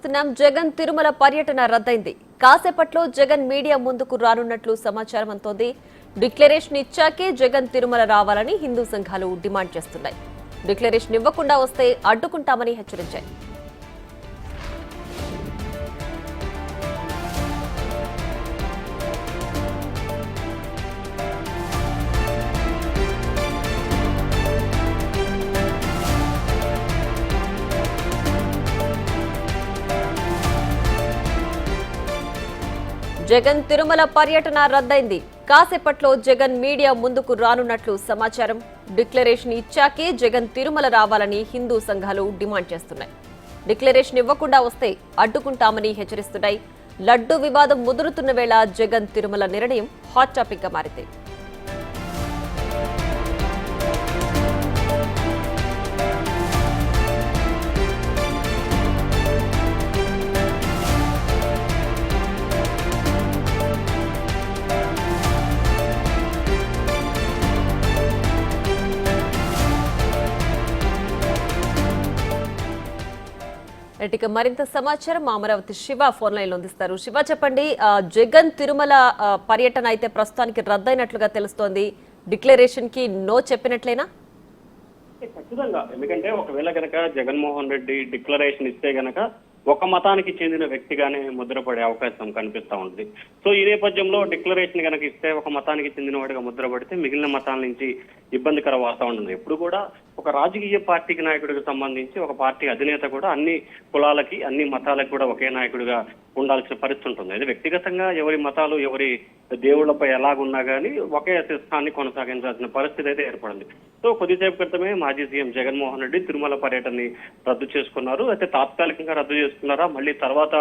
చూస్తున్నాం. జగన్ తిరుమల పర్యటన రద్దయింది. కాసేపట్లో జగన్ మీడియా ముందుకు రానున్నట్లు సమాచారం అంతోంది. డిక్లరేషన్ ఇచ్చాకే జగన్ తిరుమల రావాలని హిందూ సంఘాలు డిమాండ్ చేస్తున్నాయి. డిక్లరేషన్ ఇవ్వకుండా వస్తే అడ్డుకుంటామని హెచ్చరించాయి. జగన్ తిరుమల పర్యటన రద్దయింది. కాసేపట్లో జగన్ మీడియా ముందుకు రానున్నట్లు సమాచారం. డిక్లరేషన్ ఇచ్చాకే జగన్ తిరుమల రావాలని హిందూ సంఘాలు డిమాండ్ చేస్తున్నాయి. డిక్లరేషన్ ఇవ్వకుండా వస్తే అడ్డుకుంటామని హెచ్చరిస్తున్నాయి. లడ్డూ వివాదం ముదురుతున్న వేళ జగన్ తిరుమల నిర్ణయం హాట్ టాపిక్ గా మారింది. ఇక మరింత సమాచారం అమరావతి శివ ఫోన్ లైన్ లో అందిస్తారు. శివ, చెప్పండి. జగన్ తిరుమల పర్యటన అయితే ప్రస్తుతానికి రద్దయినట్లుగా తెలుస్తోంది. డిక్లరేషన్ కి నో చెప్పినట్లేనా? ఖచ్చితంగా. ఎందుకంటే ఒకవేళ గనక జగన్మోహన్ రెడ్డి డిక్లరేషన్ ఇస్తే గనక ఒక మతానికి చెందిన వ్యక్తిగానే ముద్రపడే అవకాశం కనిపిస్తా ఉంది. సో ఈ నేపథ్యంలో డిక్లరేషన్ కనుక ఇస్తే ఒక మతానికి చెందిన వాడిగా ముద్రపడితే మిగిలిన మతాల నుంచి ఇబ్బందికర వాతావరణం. ఎప్పుడు కూడా ఒక రాజకీయ పార్టీకి నాయకుడికి సంబంధించి ఒక పార్టీ అధినేత కూడా అన్ని కులాలకి అన్ని మతాలకు కూడా ఒకే నాయకుడిగా ఉండాల్సిన పరిస్థితి ఉంటుంది. అది వ్యక్తిగతంగా ఎవరి మతాలు ఎవరి దేవుళ్లపై ఎలాగున్నా కానీ ఒకే స్థాన్ని కొనసాగించాల్సిన పరిస్థితి అయితే ఏర్పడింది. సో కొద్దిసేపు క్రితమే మాజీ సీఎం జగన్మోహన్ రెడ్డి తిరుమల పర్యటనని రద్దు చేసుకున్నారు. అయితే తాత్కాలికంగా రద్దు చేసుకున్నారా, మళ్ళీ తర్వాత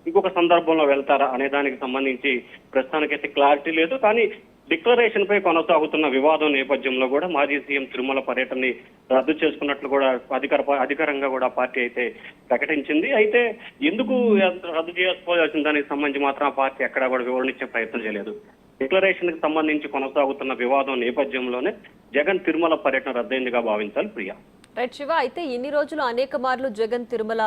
ఇంకొక సందర్భంలో వెళ్తారా అనే దానికి సంబంధించి ప్రస్తుతానికైతే క్లారిటీ లేదు. కానీ డిక్లరేషన్ పై కొనసాగుతున్న వివాదం నేపథ్యంలో కూడా మాజీ సీఎం తిరుమల పర్యటనని రద్దు చేసుకున్నట్లు కూడా అధికారంగా కూడా పార్టీ అయితే ప్రకటించింది. అయితే ఎందుకు రద్దు చేసుకోవాల్సిన దానికి సంబంధించి మాత్రం ఆ పార్టీ ఎక్కడా కూడా వివరణ ఇచ్చే ప్రయత్నం చేయలేదు. డిక్లరేషన్ కి సంబంధించి కొనసాగుతున్న వివాదం నేపథ్యంలోనే జగన్ తిరుమల పర్యటన రద్దయిందిగా భావించాలి. ప్రియా. రైట్ శివ, అయితే ఇన్ని రోజులు అనేక మార్లు జగన్ తిరుమల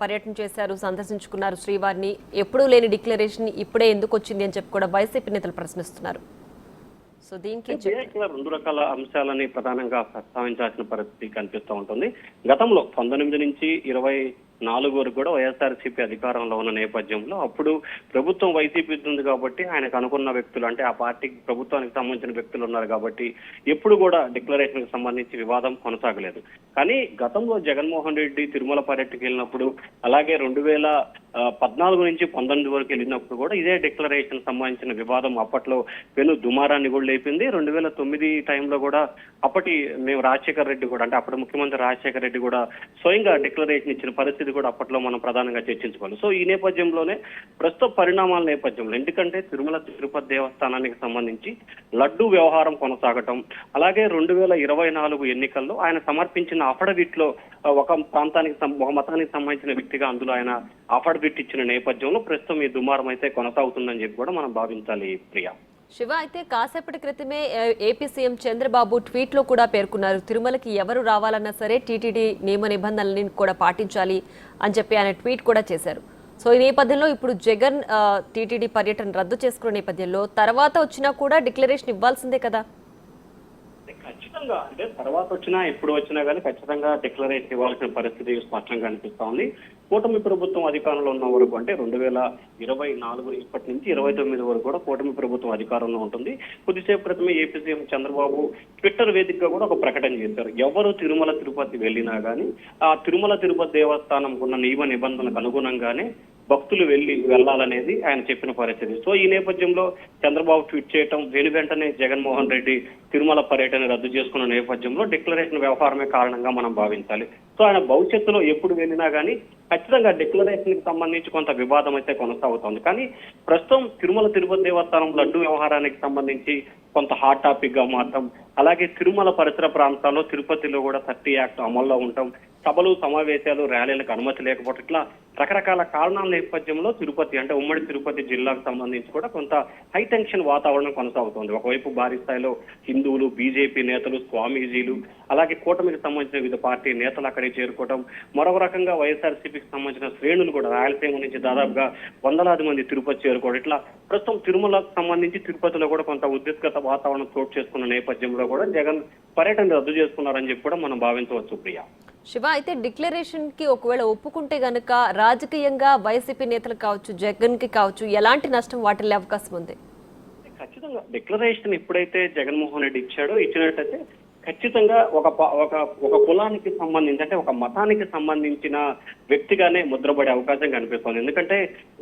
పర్యటన చేశారు, సందర్శించుకున్నారు శ్రీవారిని. ఎప్పుడూ లేని డిక్లరేషన్ ఇప్పుడే ఎందుకు వచ్చింది అని చెప్పి కూడా వైసీపీ నేతలు ప్రశ్నిస్తున్నారు. సో దీనికి రెండు రకాల అంశాలని ప్రధానంగా ప్రస్తావించాల్సిన పరిస్థితి కనిపిస్తూ ఉంటుంది. గతంలో 19 నుంచి 24 వరకు కూడా వైఎస్ఆర్సీపీ అధికారంలో ఉన్న నేపథ్యంలో అప్పుడు ప్రభుత్వం వైసీపీ ఉంది కాబట్టి ఆయనకు అనుకున్న వ్యక్తులు, అంటే ఆ పార్టీకి ప్రభుత్వానికి సంబంధించిన వ్యక్తులు ఉన్నారు కాబట్టి ఎప్పుడు కూడా డిక్లరేషన్ కి సంబంధించి వివాదం కొనసాగలేదు. కానీ గతంలో జగన్మోహన్ రెడ్డి తిరుమల పర్యటనకి వెళ్ళినప్పుడు, అలాగే 2014 నుంచి 19 వరకు వెళ్ళినప్పుడు కూడా ఇదే డిక్లరేషన్ సంబంధించిన వివాదం అప్పట్లో పెను దుమారాన్ని కూడా లేపింది. 2009 టైంలో కూడా అప్పటి మేము రాజశేఖర రెడ్డి కూడా, అంటే అప్పటి ముఖ్యమంత్రి రాజశేఖర రెడ్డి కూడా స్వయంగా డిక్లరేషన్ ఇచ్చిన పరిస్థితి కూడా అప్పట్లో మనం ప్రధానంగా చర్చించుకోవాలి. సో ఈ నేపథ్యంలోనే ప్రస్తుత పరిణామాల నేపథ్యంలో, ఎందుకంటే తిరుమల తిరుపతి దేవస్థానానికి సంబంధించి లడ్డూ వ్యవహారం కొనసాగటం, అలాగే 2024 ఎన్నికల్లో ఆయన సమర్పించిన అఫిడవిట్ లో ఒక మతానికి సంబంధించిన వ్యక్తిగా అందులో ఆయన అఫిడవిట్ ఇచ్చిన నేపథ్యంలో ప్రస్తుతం ఈ దుమారం అయితే కొనసాగుతుందని చెప్పి కూడా మనం భావించాలి. ప్రియా. శివ, అయితే కాసేపటి క్రితమే ఏపీ సీఎం చంద్రబాబు ట్వీట్ లో కూడా పేర్కొన్నారు, తిరుమలకి ఎవరు రావాలన్నా సరే టీటీడీ నియమ నిబంధనలని కూడా పాటించాలి అని చెప్పి ఆయన ట్వీట్ కూడా చేశారు. సో ఈ నేపథ్యంలో ఇప్పుడు జగన్ టీటీడీ పర్యటన రద్దు చేసుకున్న నేపథ్యంలో తర్వాత వచ్చినా కూడా డిక్లరేషన్ ఇవ్వాల్సిందే కదా? ఖచ్చితంగా. అంటే తర్వాత వచ్చినా ఎప్పుడు వచ్చినా కానీ ఖచ్చితంగా డిక్లరేషన్ ఇవ్వాల్సిన పరిస్థితి స్పష్టంగా కనిపిస్తా ఉంది. కూటమి ప్రభుత్వం అధికారంలో ఉన్న వరకు, అంటే 2024 ఇప్పటి నుంచి 29 వరకు కూడా కూటమి ప్రభుత్వం అధికారంలో ఉంటుంది. కొద్దిసేపు క్రితమే ఏపీ సీఎం చంద్రబాబు ట్విట్టర్ వేదికగా కూడా ఒక ప్రకటన చేశారు. ఎవరు తిరుమల తిరుపతి వెళ్ళినా కానీ ఆ తిరుమల తిరుపతి దేవస్థానం ఉన్న నియమ నిబంధనలకు అనుగుణంగానే భక్తులు వెళ్లాలనేది ఆయన చెప్పిన పరిస్థితి. సో ఈ నేపథ్యంలో చంద్రబాబు ట్వీట్ చేయటం, వెంటనే జగన్మోహన్ రెడ్డి తిరుమల పర్యటన రద్దు చేసుకున్న నేపథ్యంలో డిక్లరేషన్ వ్యవహారమే కారణంగా మనం భావించాలి. సో ఆయన భవిష్యత్తులో ఎప్పుడు వెళ్ళినా కానీ ఖచ్చితంగా డిక్లరేషన్ కి సంబంధించి కొంత వివాదం అయితే కొనసాగుతోంది. కానీ ప్రస్తుతం తిరుమల తిరుపతి దేవస్థానం లడ్డు వ్యవహారానికి సంబంధించి కొంత హాట్ టాపిక్ గా మారటం, అలాగే తిరుమల పరిసర ప్రాంతాల్లో తిరుపతిలో కూడా 30 యాక్ట్ అమల్లో ఉండటం, సభలు సమావేశాలు ర్యాలీలకు అనుమతి లేకపోవడం ఇట్లా రకరకాల కారణాల నేపథ్యంలో తిరుపతి అంటే ఉమ్మడి తిరుపతి జిల్లాకు సంబంధించి కూడా కొంత హై టెన్షన్ వాతావరణం కొనసాగుతోంది. ఒకవైపు భారీ స్థాయిలో హిందువులు, బీజేపీ నేతలు, స్వామీజీలు, అలాగే కూటమికి సంబంధించిన వివిధ పార్టీ నేతలు అక్కడికి చేరుకోవడం, మరొక రకంగా వైఎస్ఆర్సీపీకి సంబంధించిన శ్రేణులు కూడా రాయలసీమ నుంచి దాదాపుగా వందలాది మంది తిరుపతి చేరుకోవడం, ఇట్లా ప్రస్తుతం తిరుమలకు సంబంధించి తిరుపతిలో కూడా కొంత ఉద్రిక్తత వాతావరణం చోటు చేసుకున్న నేపథ్యంలో కూడా జగన్ పర్యటన రద్దు చేసుకున్నారని చెప్పి కూడా మనం భావించవచ్చు ప్రియా. శివ, అయితే డిక్లరేషన్ కి ఒకవేళ ఒప్పుకుంటే గనుక రాజకీయంగా వైసీపీ నేతలకు కావచ్చు, జగన్ కి కావచ్చు, ఎలాంటి నష్టం వాటిల్లే అవకాశం ఉంది? ఖచ్చితంగా డిక్లరేషన్ ఎప్పుడైతే జగన్మోహన్ రెడ్డి ఇచ్చినట్టయితే ఖచ్చితంగా ఒక కులానికి సంబంధించి అంటే ఒక మతానికి సంబంధించిన వ్యక్తిగానే ముద్రపడే అవకాశం కనిపిస్తోంది. ఎందుకంటే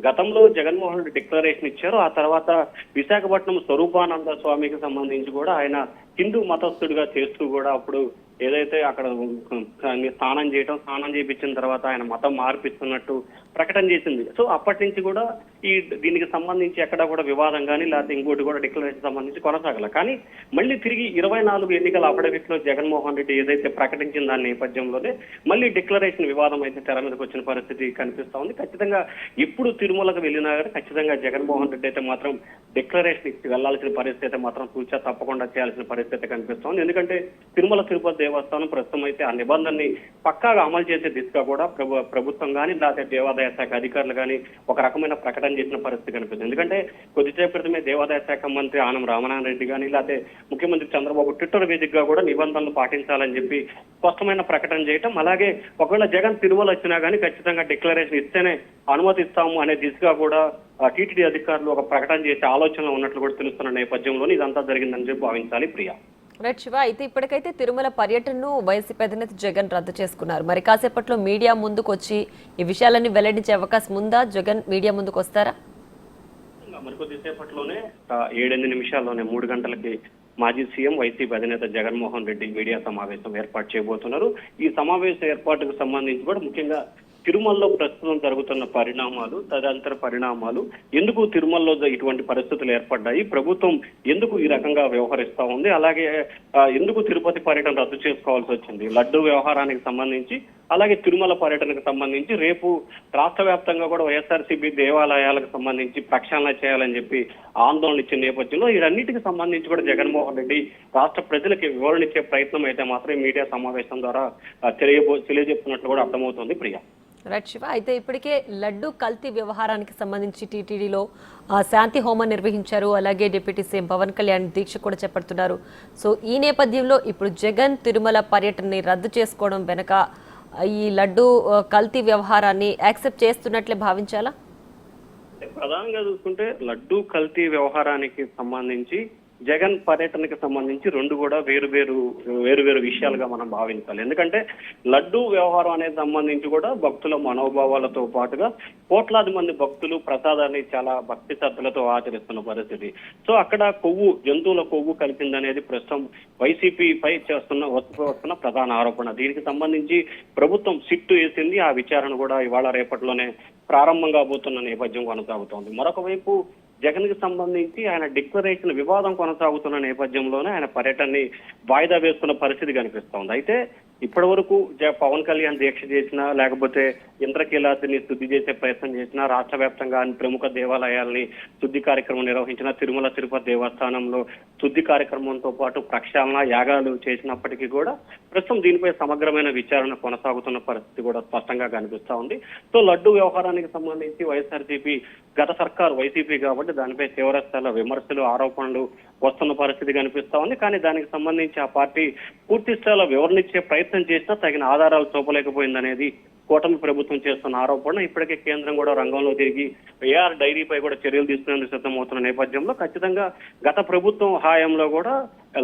గతంలో జగన్మోహన్ రెడ్డి డిక్లరేషన్ ఇచ్చారు, ఆ తర్వాత విశాఖపట్నం స్వరూపానంద స్వామికి సంబంధించి కూడా ఆయన హిందూ మతస్థుడిగా చేస్తూ కూడా అప్పుడు ఏదైతే అక్కడ స్నానం చేయించిన తర్వాత ఆయన మతం మార్పిస్తున్నట్టు ప్రకటన చేసింది. సో అప్పటి నుంచి కూడా దీనికి సంబంధించి ఎక్కడ కూడా వివాదం కానీ లేకపోతే ఇంకోటి కూడా డిక్లరేషన్ సంబంధించి కొనసాగల. కానీ మళ్ళీ తిరిగి 24 ఎన్నికల అఫిడవిట్ లో జగన్మోహన్ రెడ్డి ఏదైతే ప్రకటించిన దాని నేపథ్యంలోనే మళ్ళీ డిక్లరేషన్ వివాదం అయితే తెర మీదకి వచ్చిన పరిస్థితి కనిపిస్తా ఉంది. ఖచ్చితంగా ఇప్పుడు తిరుమలకు వెళ్ళినా కానీ ఖచ్చితంగా జగన్మోహన్ రెడ్డి అయితే మాత్రం డిక్లరేషన్ ఇచ్చి వెళ్లాల్సిన పరిస్థితి అయితే మాత్రం తూచా తప్పకుండా చేయాల్సిన పరిస్థితి కనిపిస్తోంది. ఎందుకంటే తిరుమల తిరుపతి దేవస్థానం ప్రస్తుతం అయితే ఆ నిబంధనని పక్కాగా అమలు చేసే దిశగా కూడా ప్రభుత్వం కానీ లేకపోతే దేవాదాయ శాఖ అధికారులు కానీ ఒక రకమైన ప్రకటన చేసిన పరిస్థితి కనిపిస్తుంది. ఎందుకంటే కొద్దిసేపు క్రితమే దేవాదాయ శాఖ మంత్రి ఆనం రామనారాయణ రెడ్డి కానీ లేకపోతే ముఖ్యమంత్రి చంద్రబాబు ట్విట్టర్ వేదికగా కూడా నిబంధనలు పాటించాలని చెప్పి స్పష్టమైన ప్రకటన చేయటం, అలాగే ఒకవేళ జగన్ తిరుమల వచ్చినా కానీ ఖచ్చితంగా డిక్లరేషన్ ఇస్తేనే అనుమతిస్తాము అనే దిశగా కూడా టీటీడీ అధికారులు ఒక ప్రకటన చేసే ఆలోచనలో ఉన్నట్లు కూడా తెలుస్తున్న నేపథ్యంలోనే ఇదంతా జరిగిందని చెప్పి భావించాలి ప్రియా. రైట్ శివ, అయితే ఇప్పటికైతే తిరుమల పర్యటనను వైసీపీ అధినేత జగన్ రద్దు చేసుకున్నారు. మరి కాసేపట్లో మీడియా ముందుకు వచ్చి ఈ విషయాలన్నీ వెల్లడించే అవకాశం ఉందా? జగన్ మీడియా ముందుకు వస్తారా? మరికొద్దిసేపట్లోనే 7-8 నిమిషాల్లోనే 3 గంటలకి మాజీ సీఎం వైసీపీ అధినేత జగన్మోహన్ రెడ్డి మీడియా సమావేశం ఏర్పాటు చేయబోతున్నారు. ఈ సమావేశ ఏర్పాటుకు సంబంధించి కూడా ముఖ్యంగా తిరుమలలో ప్రస్తుతం జరుగుతున్న పరిణామాలు, తదనంతర పరిణామాలు, ఎందుకు తిరుమలలో ఇటువంటి పరిస్థితులు ఏర్పడ్డాయి, ప్రభుత్వం ఎందుకు ఈ రకంగా వ్యవహరిస్తా ఉంది, అలాగే ఎందుకు తిరుపతి పర్యటన రద్దు చేసుకోవాల్సి వచ్చింది, లడ్డు వ్యవహారానికి సంబంధించి, అలాగే తిరుమల పర్యటనకు సంబంధించి రేపు రాష్ట్ర వ్యాప్తంగా కూడా వైఎస్ఆర్సీపీ దేవాలయాలకు సంబంధించి ప్రక్షాళన చేయాలని చెప్పి ఆందోళన ఇచ్చిన నేపథ్యంలో వీటన్నిటికి సంబంధించి కూడా జగన్మోహన్ రెడ్డి రాష్ట్ర ప్రజలకి వివరణ ఇచ్చే ప్రయత్నం అయితే మాత్రం మీడియా సమావేశం ద్వారా తెలియజెప్తున్నట్లు కూడా అర్థమవుతోంది ప్రియా. రైట్ శివ, అయితే ఇప్పటికే లడ్డు కల్తీ వ్యవహారానికి సంబంధించి టీటీడీలో శాంతి హోమం నిర్వహించారు. అలాగే డిప్యూటీ సీఎం పవన్ కళ్యాణ్ దీక్ష కూడా చేపడుతున్నారు. సో ఈ నేపథ్యంలో ఇప్పుడు జగన్ తిరుమల పర్యటనని రద్దు చేసుకోవడం వెనక ఈ లడ్డు కల్తీ వ్యవహారాన్ని యాక్సెప్ట్ చేస్తున్నట్లే భావించాలా? ప్రధానంగా చూసుకుంటే లడ్డు కల్తీ వ్యవహారానికి సంబంధించి జగన్ పర్యటనకి సంబంధించి రెండు కూడా వేరు విషయాలుగా మనం భావించాలి. ఎందుకంటే లడ్డు వ్యవహారం అనేది సంబంధించి కూడా భక్తుల మనోభావాలతో పాటుగా కోట్లాది మంది భక్తులు ప్రసాదాన్ని చాలా భక్తి శ్రద్ధలతో ఆచరిస్తున్న పరిస్థితి. సో అక్కడ జంతువుల కొవ్వు కలిపిందనేది ప్రస్తుతం వైసీపీపై వస్తున్న ప్రధాన ఆరోపణ. దీనికి సంబంధించి ప్రభుత్వం సిట్టు వేసింది. ఆ విచారణ కూడా ఇవాళ రేపటిలోనే ప్రారంభం కాబోతున్న నేపథ్యం కొనసాగుతోంది. మరొక వైపు జగన్ కి సంబంధించి ఆయన డిక్లరేషన్ వివాదం కొనసాగుతున్న నేపథ్యంలోనే ఆయన పర్యటనని వాయిదా వేస్తున్న పరిస్థితి కనిపిస్తోంది. అయితే ఇప్పటి వరకు పవన్ కళ్యాణ్ దీక్ష చేసినా లేకపోతే ఇంద్రకీలాద్రిని శుద్ధి చేసే ప్రయత్నం చేసినా, రాష్ట్ర వ్యాప్తంగా ప్రముఖ దేవాలయాల్ని శుద్ధి కార్యక్రమం నిర్వహించిన, తిరుమల తిరుపతి దేవస్థానంలో శుద్ధి కార్యక్రమంతో పాటు ప్రక్షాళన యాగాలు చేసినప్పటికీ కూడా ప్రస్తుతం దీనిపై సమగ్రమైన విచారణ కొనసాగుతున్న పరిస్థితి కూడా స్పష్టంగా కనిపిస్తా ఉంది. సో లడ్డు వ్యవహారానికి సంబంధించి వైఎస్ఆర్సీపీ గత సర్కారు వైసీపీ కాబట్టి దానిపై తీవ్ర స్థాయిలో విమర్శలు, ఆరోపణలు వస్తున్న పరిస్థితి కనిపిస్తా ఉంది. కానీ దానికి సంబంధించి ఆ పార్టీ పూర్తి స్థాయిలో వివరణ ఇచ్చే ప్రయత్నం చేసినా తగిన ఆధారాలు చూపలేకపోయిందనేది కూటమి ప్రభుత్వం చేస్తున్న ఆరోపణ. ఇప్పటికే కేంద్రం కూడా రంగంలో తిరిగి ఏఆర్ డైరీపై కూడా చర్యలు తీసుకునేందుకు సిద్ధమవుతున్న నేపథ్యంలో ఖచ్చితంగా గత ప్రభుత్వం హయాంలో కూడా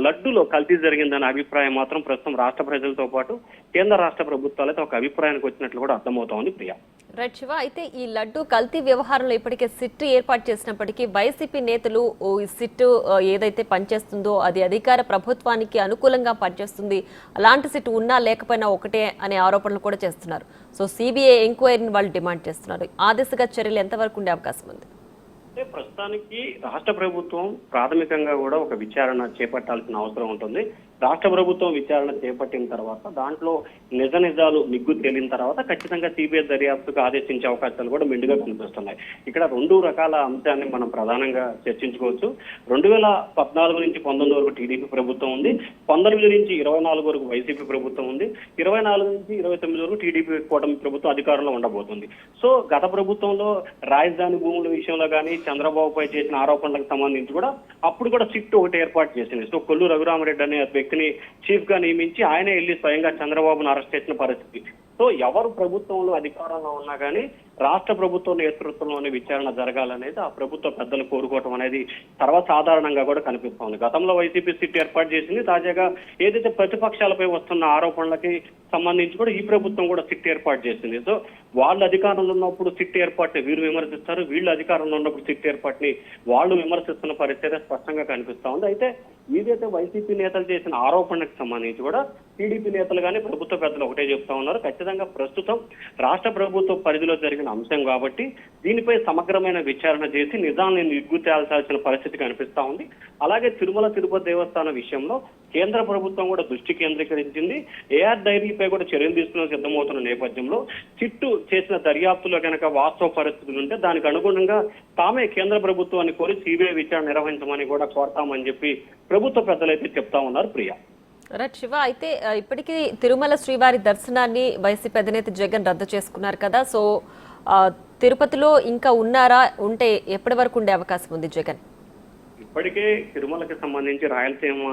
లడ్డులో కల్తీ జరిగిందనే అభిప్రాయం మాత్రం ప్రస్తుతం రాష్ట్ర ప్రజలతో పాటు కేంద్ర రాష్ట్ర ప్రభుత్వాలైతే ఒక అభిప్రాయానికి వచ్చినట్లు కూడా అర్థమవుతోంది ప్రియా. రైట్ శివ, అయితే ఈ లడ్డు కల్తీ వ్యవహారంలో ఇప్పటికే సిట్ ఏర్పాటు చేసినప్పటికీ వైసీపీ నేతలు ఈ సిట్ ఏదైతే పనిచేస్తుందో అది అధికార ప్రభుత్వానికి అనుకూలంగా పనిచేస్తుంది, అలాంటి సిట్ ఉన్నా లేకపోయినా ఒకటే అనే ఆరోపణలు కూడా చేస్తున్నారు. సో సిబిఐ ఎంక్వైరీని వాళ్ళు డిమాండ్ చేస్తున్నారు. ఆ దిశగా చర్యలు ఎంతవరకు ఉండే అవకాశం ఉంది? అంటే ప్రస్తుతానికి రాష్ట్ర ప్రభుత్వం ప్రాథమికంగా కూడా ఒక విచారణ చేపట్టాల్సిన అవసరం ఉంటుంది. రాష్ట్ర ప్రభుత్వం విచారణ చేపట్టిన తర్వాత దాంట్లో నిజాలు నిగ్గు తేలిన తర్వాత ఖచ్చితంగా సిబిఐ దర్యాప్తుకు ఆదేశించే అవకాశాలు కూడా మెండుగా కనిపిస్తున్నాయి. ఇక్కడ రెండు రకాల అంశాన్ని మనం ప్రధానంగా చర్చించుకోవచ్చు. 2014 నుంచి 19 వరకు టీడీపీ ప్రభుత్వం ఉంది, 19 నుంచి 24 వరకు వైసీపీ ప్రభుత్వం ఉంది, 24 నుంచి 29 వరకు టీడీపీ కూటమి ప్రభుత్వం అధికారంలో ఉండబోతుంది. సో గత ప్రభుత్వంలో రాజధాని భూముల విషయంలో కానీ చంద్రబాబుపై చేసిన ఆరోపణలకు సంబంధించి కూడా అప్పుడు కూడా సిట్ ఒకటి ఏర్పాటు చేసింది. సో కొల్లు రఘురామరెడ్డి అనే వ్యక్తిని చీఫ్ గా నియమించి ఆయనే వెళ్ళి స్వయంగా చంద్రబాబును అరెస్ట్ చేసిన పరిస్థితి. సో ఎవరు ప్రభుత్వంలో అధికారంలో ఉన్నా కానీ రాష్ట్ర ప్రభుత్వం నేతృత్వంలోని విచారణ జరగాలనేది ఆ ప్రభుత్వ పెద్దలు కోరుకోవటం అనేది సర్వసాధారణంగా కూడా కనిపిస్తోంది. గతంలో వైసీపీ సిట్ ఏర్పాటు చేసింది. తాజాగా ఏదైతే ప్రతిపక్షాలపై వస్తున్న ఆరోపణలకి సంబంధించి కూడా ఈ ప్రభుత్వం కూడా సిట్ ఏర్పాటు చేసింది. సో వాళ్ళు అధికారంలో ఉన్నప్పుడు సిట్ ఏర్పాటుని వీరు విమర్శిస్తారు, వీళ్ళు అధికారంలో ఉన్నప్పుడు సిట్ ఏర్పాటుని వాళ్ళు విమర్శిస్తున్న పరిస్థితి స్పష్టంగా కనిపిస్తా ఉంది. అయితే ఏదైతే వైసీపీ నేతలు చేసిన ఆరోపణలకు సంబంధించి కూడా టీడీపీ నేతలు కానీ ప్రభుత్వ పెద్దలు ఒకటే చెప్తా ఉన్నారు, ఖచ్చితంగా ప్రస్తుతం రాష్ట్ర ప్రభుత్వ పరిధిలో జరిగిన అంశం కాబట్టి దీనిపై సమగ్రమైన విచారణ చేసి నిజాన్ని నిగ్గు తేల్చాల్సిన పరిస్థితి కనిపిస్తా ఉంది. అలాగే తిరుమల తిరుపతి దేవస్థానం విషయంలో కేంద్ర ప్రభుత్వం కూడా దృష్టి కేంద్రీకరించింది. ఏఆర్ డైరీపై కూడా చర్యలు తీసుకునే సిద్ధమవుతున్న నేపథ్యంలో చిట్టు చేసిన దర్యాప్తులో కనుక వాస్తవ పరిస్థితులు ఉంటే దానికి అనుగుణంగా తామే కేంద్ర ప్రభుత్వాన్ని కోరి సిబిఐ విచారణ నిర్వహించమని కూడా కోరతామని చెప్పి ప్రభుత్వ పెద్దలైతే చెప్తా ఉన్నారు. ప్రియా, రైట్ శివ, అయితే ఇప్పటికీ తిరుమల శ్రీవారి దర్శనాన్ని వైసీపీ అధినేత జగన్ రద్దు చేసుకున్నారు కదా. సో తిరుపతిలో ఇంకా ఉన్నారా? ఉంటే ఎప్పటి వరకు ఉండే అవకాశం ఉంది జగన్? ఇప్పటికే తిరుమలకి సంబంధించి రాయలసీమ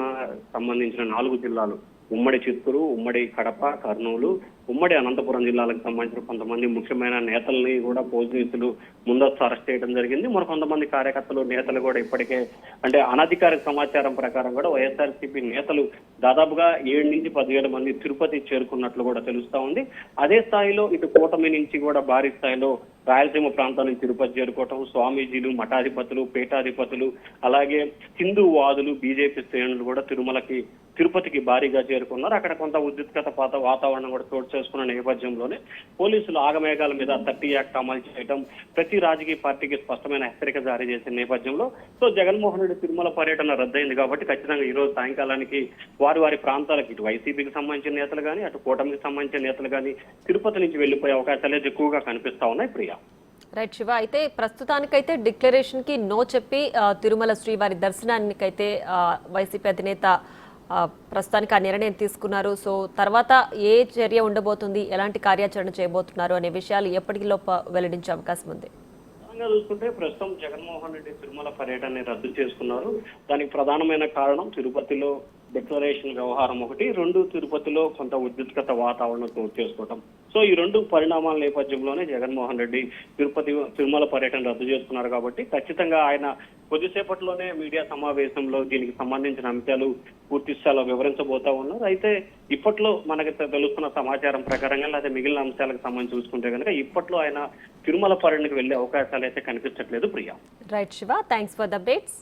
సంబంధించిన 4 జిల్లాలు ఉమ్మడి చిత్తూరు, ఉమ్మడి కడప, కర్నూలు, ఉమ్మడి అనంతపురం జిల్లాలకు సంబంధించిన కొంతమంది ముఖ్యమైన నేతల్ని కూడా పోలీసులు ముందస్తు అరెస్ట్ చేయడం జరిగింది. మరి కొంతమంది కార్యకర్తలు నేతలు కూడా ఇప్పటికే అంటే అనధికారిక సమాచారం ప్రకారం కూడా వైఎస్ఆర్సీపీ నేతలు దాదాపుగా 7 నుంచి 17 మంది తిరుపతి చేరుకున్నట్లు కూడా తెలుస్తా ఉంది. అదే స్థాయిలో ఇటు కూటమి నుంచి కూడా భారీ స్థాయిలో రాయలసీమ ప్రాంతం నుంచి తిరుపతి చేరుకోవటం, స్వామీజీలు, మఠాధిపతులు, పీఠాధిపతులు, అలాగే హిందూ వాదులు, బీజేపీ శ్రేణులు కూడా తిరుపతికి భారీగా చేరుకున్నారు. అక్కడ కొంత ఉద్రిక్తత వాతావరణం కూడా చోటు చేసుకున్న నేపథ్యంలోనే పోలీసులు ఆగమేఘాల మీద 30 యాక్ట్ అమలు చేయడం, ప్రతి రాజకీయ పార్టీకి స్పష్టమైన హెచ్చరిక జారీ చేసిన నేపథ్యంలో సో జగన్మోహన్ రెడ్డి తిరుమల పర్యటన రద్దయింది కాబట్టి ఖచ్చితంగా ఈ రోజు సాయంకాలానికి వారి ప్రాంతాలకు ఇటు వైసీపీకి సంబంధించిన నేతలు కానీ అటు కూటమికి సంబంధించిన నేతలు కానీ తిరుపతి నుంచి వెళ్లిపోయే అవకాశాలు ఎక్కువగా కనిపిస్తా ఉన్నాయి. ప్రియా, రైట్ శివ, అయితే ప్రస్తుతానికైతే డిక్లరేషన్ కి నో చెప్పి తిరుమల శ్రీవారి దర్శనానికైతే వైసీపీ అధినేత ప్రస్తుతానికి ఆ నిర్ణయం తీసుకున్నారు. సో తర్వాత ఏ చర్య ఉండబోతుంది, ఎలాంటి కార్యాచరణ చేయబోతున్నారు అనే విషయాలు ఎప్పటిలోపు వెల్లడించే అవకాశం ఉంది? చూసుకుంటే ప్రస్తుతం జగన్మోహన్ రెడ్డి తిరుమల పర్యటన రద్దు చేసుకున్నారు. దానికి ప్రధానమైన కారణం తిరుపతిలో డిక్లరేషన్ వ్యవహారం ఒకటి, 2 తిరుపతిలో కొంత ఉద్రిక్తత వాతావరణం చోటు చేసుకోవటం. సో ఈ 2 పరిణామాల నేపథ్యంలోనే జగన్మోహన్ రెడ్డి తిరుమల పర్యటన రద్దు చేసుకున్నారు కాబట్టి ఖచ్చితంగా ఆయన కొద్దిసేపట్లోనే మీడియా సమావేశంలో దీనికి సంబంధించిన అంశాలు పూర్తి స్థాయిలో వివరించబోతా ఉన్నారు. అయితే ఇప్పట్లో మనకి తెలుస్తున్న సమాచారం ప్రకారంగా లేదా మిగిలిన అంశాలకు సంబంధించి చూసుకుంటే కనుక ఇప్పట్లో ఆయన తిరుమల పర్యటనకు వెళ్లే అవకాశాలు అయితే కనిపించట్లేదు. Priya, right Shiva, thanks for the updates.